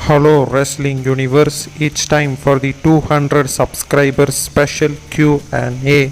Hello Wrestling Universe, it's time for the 200 subscribers special Q&A.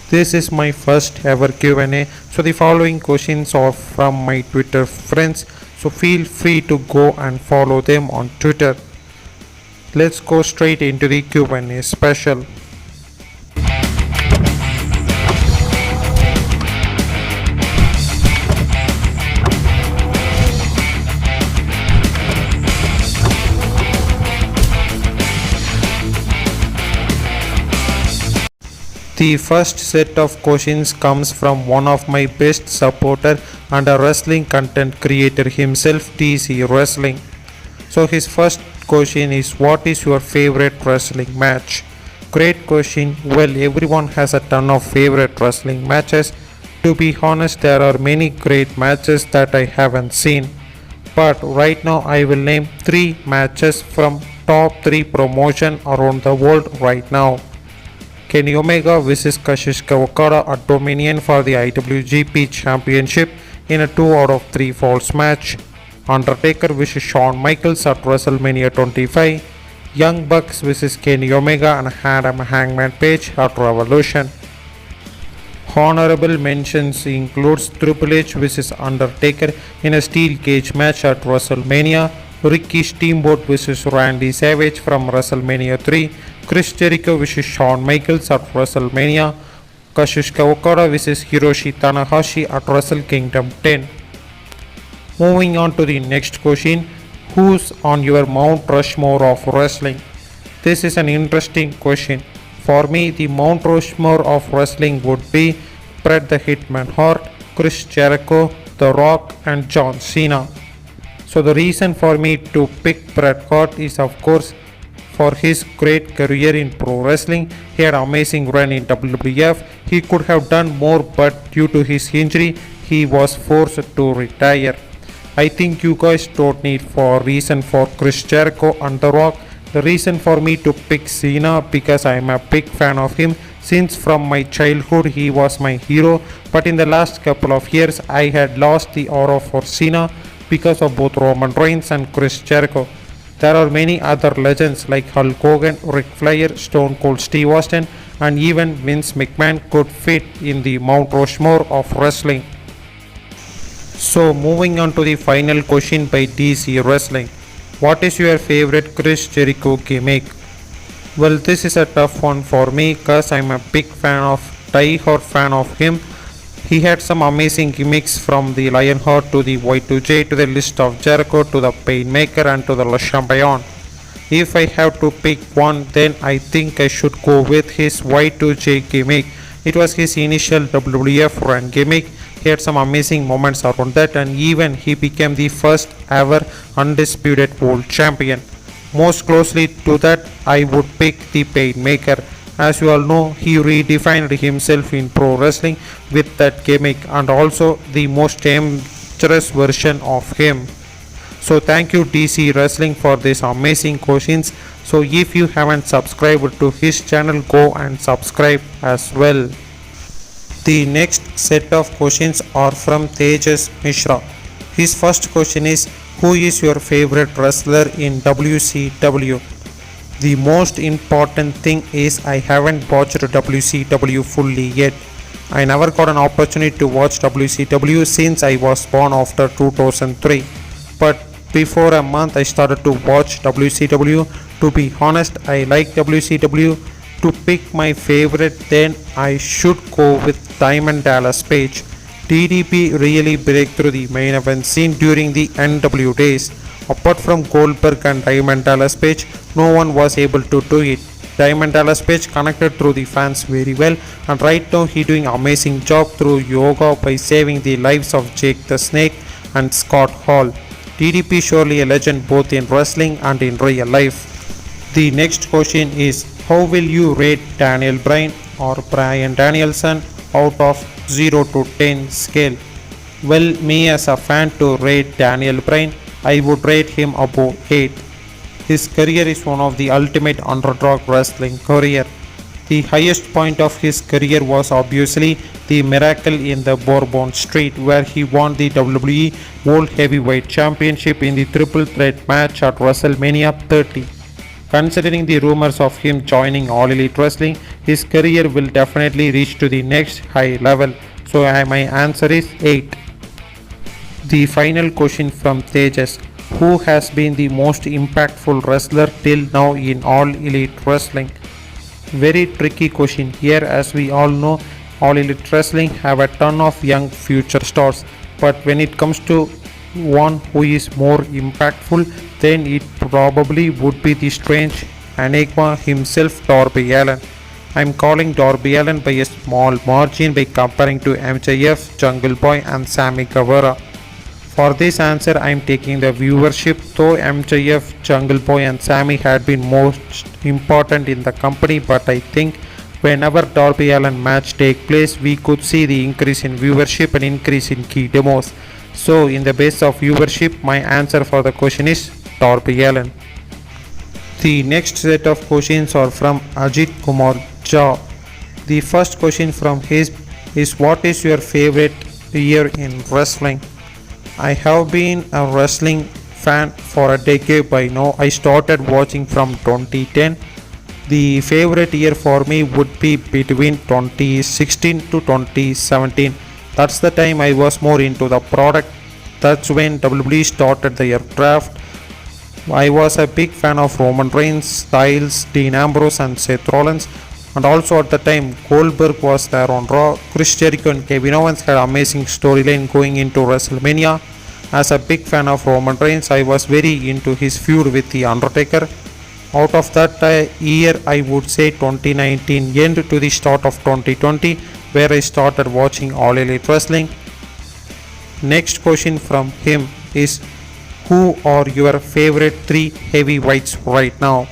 This is my first ever Q&A, so the following questions are from my Twitter friends, so feel free to go and follow them on Twitter. Let's go straight into the Q&A special. The first set of questions comes from one of my best supporter and a wrestling content creator himself, DC Wrestling. So his first question is, what is your favorite wrestling match? Great question. Well, everyone has a ton of favorite wrestling matches. To be honest, there are many great matches that I haven't seen. But right now I will name 3 matches from top 3 promotion around the world right now. Kenny Omega vs Kazuchika Okada at Dominion for the IWGP Championship in a 2 out of 3 falls match. Undertaker vs Shawn Michaels at WrestleMania 25. Young Bucks vs Kenny Omega and Adam Hangman Page at Revolution. Honorable mentions includes Triple H vs Undertaker in a steel cage match at WrestleMania. Ricky Steamboat vs Randy Savage from WrestleMania 3. Chris Jericho vs Shawn Michaels at WrestleMania. Kazuchika Okada vs Hiroshi Tanahashi at Wrestle Kingdom 10. Moving on to the next question, who's on your Mount Rushmore of wrestling? This is an interesting question. For me, the Mount Rushmore of wrestling would be Bret the Hitman Hart, Chris Jericho, The Rock and John Cena. So the reason for me to pick Bret Hart is of course for his great career in pro wrestling. He had an amazing run in WWF. He could have done more, but due to his injury he was forced to retire. I think you guys don't need for reason for Chris Jericho and The Rock. The reason for me to pick Cena because I am a big fan of him. Since from my childhood he was my hero, but in the last couple of years I had lost the aura for Cena because of both Roman Reigns and Chris Jericho. There are many other legends like Hulk Hogan, Ric Flair, Stone Cold Steve Austin and even Vince McMahon could fit in the Mount Rushmore of wrestling. So moving on to the final question by DC Wrestling. What is your favorite Chris Jericho gimmick? Well, this is a tough one for me cause I'm a big fan of die-hard fan of him. He had some amazing gimmicks from the Lionheart to the Y2J to the List of Jericho to the Painmaker and to the Le Champion. If I have to pick one, then I think I should go with his Y2J gimmick. It was his initial WWF run gimmick. He had some amazing moments around that and even he became the first ever undisputed world champion. Most closely to that, I would pick the Painmaker. As you all know, he redefined himself in pro wrestling with that gimmick and also the most dangerous version of him. So thank you DC Wrestling for these amazing questions. So if you haven't subscribed to his channel, go and subscribe as well. The next set of questions are from Tejas Mishra. His first question is, who is your favorite wrestler in WCW? The most important thing is I haven't watched WCW fully yet. I never got an opportunity to watch WCW since I was born after 2003. But before a month I started to watch WCW. To be honest, I like WCW. To pick my favorite, then I should go with Diamond Dallas Page. DDP really break through the main event scene during the NW days. Apart from Goldberg and Diamond Dallas Page, no one was able to do it. Diamond Dallas Page connected through the fans very well and right now he doing amazing job through yoga by saving the lives of Jake the Snake and Scott Hall. DDP surely a legend both in wrestling and in real life. The next question is, how will you rate Daniel Bryan or Bryan Danielson out of 0 to 10 scale? Well, me as a fan to rate Daniel Bryan, I would rate him above 8. His career is one of the ultimate underdog wrestling career. The highest point of his career was obviously the Miracle in the Bourbon Street, where he won the WWE World Heavyweight Championship in the triple threat match at WrestleMania 30. Considering the rumors of him joining All Elite Wrestling, his career will definitely reach to the next high level. So my answer is 8. The final question from Tejas: who has been the most impactful wrestler till now in All Elite Wrestling? Very tricky question here, as we all know All Elite Wrestling have a ton of young future stars, but when it comes to one who is more impactful, then it probably would be the strange enigma himself, Darby Allin. I'm calling Darby Allin by a small margin by comparing to MJF, Jungle Boy and Sammy Guevara. For this answer, I am taking the viewership, though MJF, Jungle Boy and Sammy had been most important in the company, but I think whenever Darby Allin match take place, we could see the increase in viewership and increase in key demos. So in the base of viewership, my answer for the question is Darby Allin. The next set of questions are from Ajit Kumar Jha. The first question from his is, what is your favorite year in wrestling? I have been a wrestling fan for a decade by now. I started watching from 2010. The favorite year for me would be between 2016 to 2017. That's the time I was more into the product. That's when WWE started their draft. I was a big fan of Roman Reigns, Styles, Dean Ambrose and Seth Rollins. And also at the time Goldberg was there on Raw. Chris Jericho and Kevin Owens had an amazing storyline going into WrestleMania. As a big fan of Roman Reigns, I was very into his feud with The Undertaker. Out of that year, I would say 2019 end to the start of 2020, where I started watching All Elite Wrestling. Next question from him is, who are your favorite 3 heavyweights right now?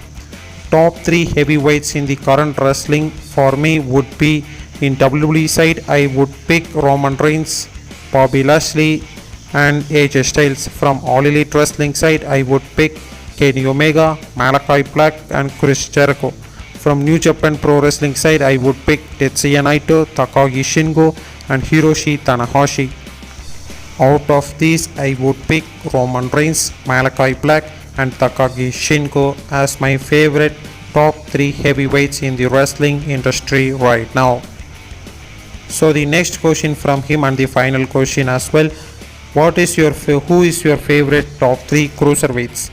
Top 3 heavyweights in the current wrestling for me would be, in WWE side, I would pick Roman Reigns, Bobby Lashley and AJ Styles. From All Elite Wrestling side, I would pick Kenny Omega, Malachi Black and Chris Jericho. From New Japan Pro Wrestling side, I would pick Tetsuya Naito, Takagi Shingo and Hiroshi Tanahashi. Out of these, I would pick Roman Reigns, Malachi Black and Takagi Shingo as my favorite top 3 heavyweights in the wrestling industry right now. So the next question from him, and the final question as well, who is your favorite top 3 cruiserweights?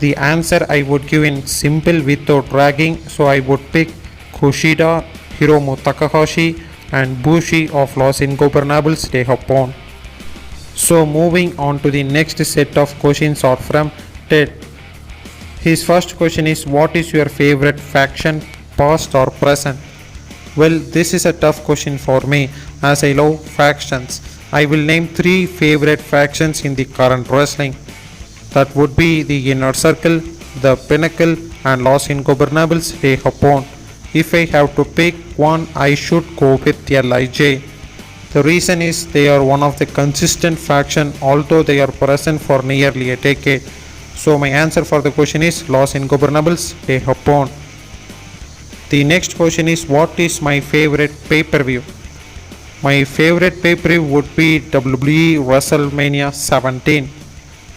The answer I would give in simple without dragging, so I would pick Kushida, Hiromu Takahashi and Bushi of Los Ingobernables de Japón. So moving on to the next set of questions are from Ted. His first question is, what is your favorite faction, past or present? Well, this is a tough question for me as I love factions. I will name 3 favorite factions in the current wrestling. That would be the Inner Circle, the Pinnacle and Los Ingobernables de Japón. If I have to pick one, I should go with LIJ. The reason is they are one of the consistent faction, although they are present for nearly a decade. So my answer for the question is Los Ingobernables de Japón. The next question is, what is my favorite pay-per-view? My favorite pay-per-view would be WWE WrestleMania 17.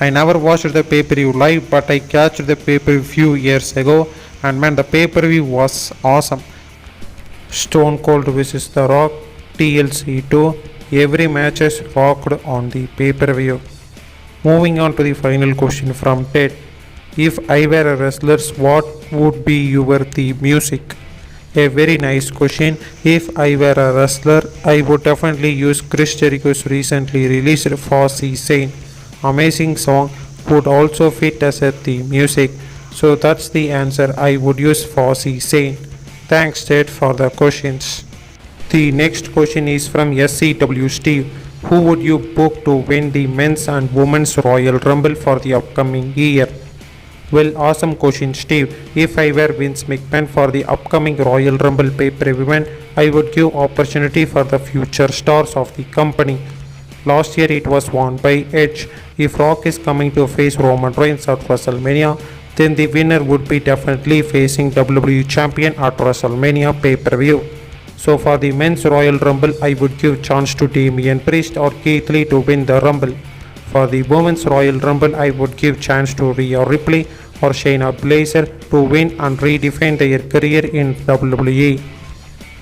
I never watched the pay-per-view live, but I catched the pay-per-view few years ago, and man, the pay-per-view was awesome. Stone Cold vs The Rock, TLC 2, every match is rocked on the pay-per-view. Moving on to the final question from Ted. If I were a wrestler, what would be your theme music? A very nice question. If I were a wrestler, I would definitely use Chris Jericho's recently released Fozzy Sane. Amazing song, would also fit as a theme music. So that's the answer. I would use Fozzy Sane. Thanks Ted for the questions. The next question is from SCW Steve. Who would you book to win the men's and women's Royal Rumble for the upcoming year? Well, awesome question Steve. If I were Vince McMahon for the upcoming Royal Rumble pay-per-view event, I would give opportunity for the future stars of the company. Last year it was won by Edge. If Rock is coming to face Roman Reigns at WrestleMania, then the winner would be definitely facing WWE Champion at WrestleMania pay-per-view. So for the men's Royal Rumble, I would give chance to Damian Priest or Keith Lee to win the Rumble. For the women's Royal Rumble, I would give chance to Rhea Ripley or Shayna Baszler to win and redefine their career in WWE.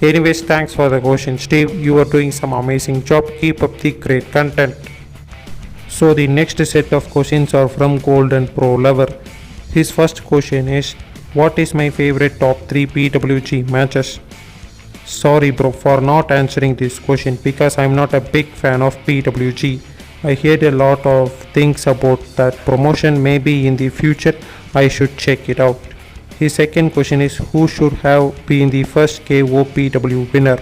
Anyways, thanks for the question, Steve. You are doing some amazing job. Keep up the great content. So the next set of questions are from Golden Pro Lover. His first question is, what is my favorite top 3 PWG matches? Sorry bro for not answering this question because I'm not a big fan of PWG. I heard a lot of things about that promotion. Maybe in the future I should check it out. His second question is, who should have been the first KOPW winner?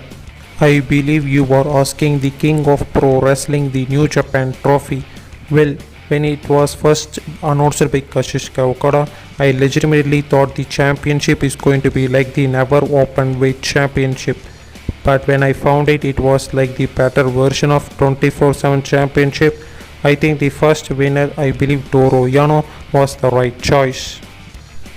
I believe you are asking the king of pro wrestling, the New Japan Trophy. Well, when it was first announced by Kazuchika Okada, I legitimately thought the championship is going to be like the never open weight championship. But when I found it was like the better version of 24/7 championship. I think the first winner, I believe Toru Yano, was the right choice.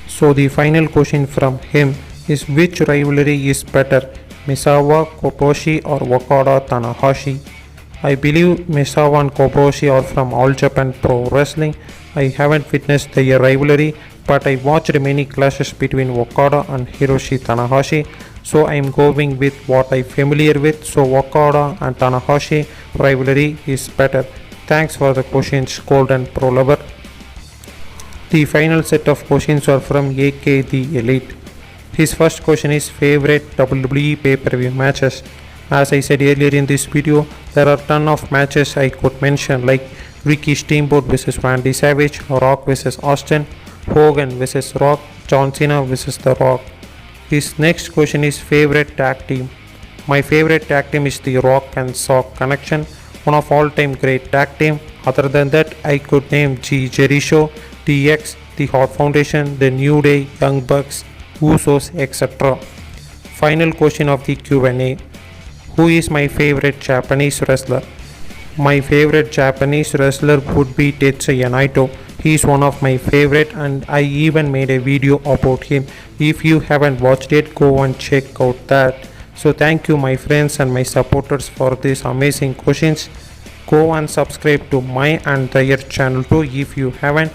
So the final question from him is, which rivalry is better, Misawa Kotoshi or Okada Tanahashi? I believe Misawa and Kotoshi are from All Japan Pro Wrestling. I haven't witnessed their rivalry, but I watched many clashes between Okada and Hiroshi Tanahashi, so I am going with what I'm familiar with. So Okada and Tanahashi rivalry is better. Thanks for the questions, Golden Pro Lover. The final set of questions are from AK the Elite. His first question is, favorite WWE pay-per-view matches. As I said earlier in this video, there are ton of matches I could mention, like Ricky Steamboat vs Randy Savage, Rock vs Austin, Hogan vs Rock, John Cena vs The Rock. His next question is, favorite tag team. My favorite tag team is the Rock and Sock Connection, one of all time great tag team. Other than that, I could name Jerry Show, DX, the Hart Foundation, the New Day, Young Bucks, Usos, etc. Final question of the Q&A. Who is my favorite Japanese wrestler? My favorite Japanese wrestler would be Tetsuya Naito. He is one of my favorite and I even made a video about him. If you haven't watched it, go and check out that. So thank you my friends and my supporters for these amazing questions. Go and subscribe to my and their channel too if you haven't.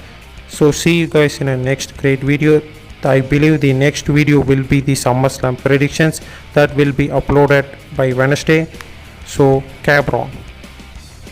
So see you guys in the next great video. I believe the next video will be the SummerSlam predictions that will be uploaded by Wednesday. So Cabron.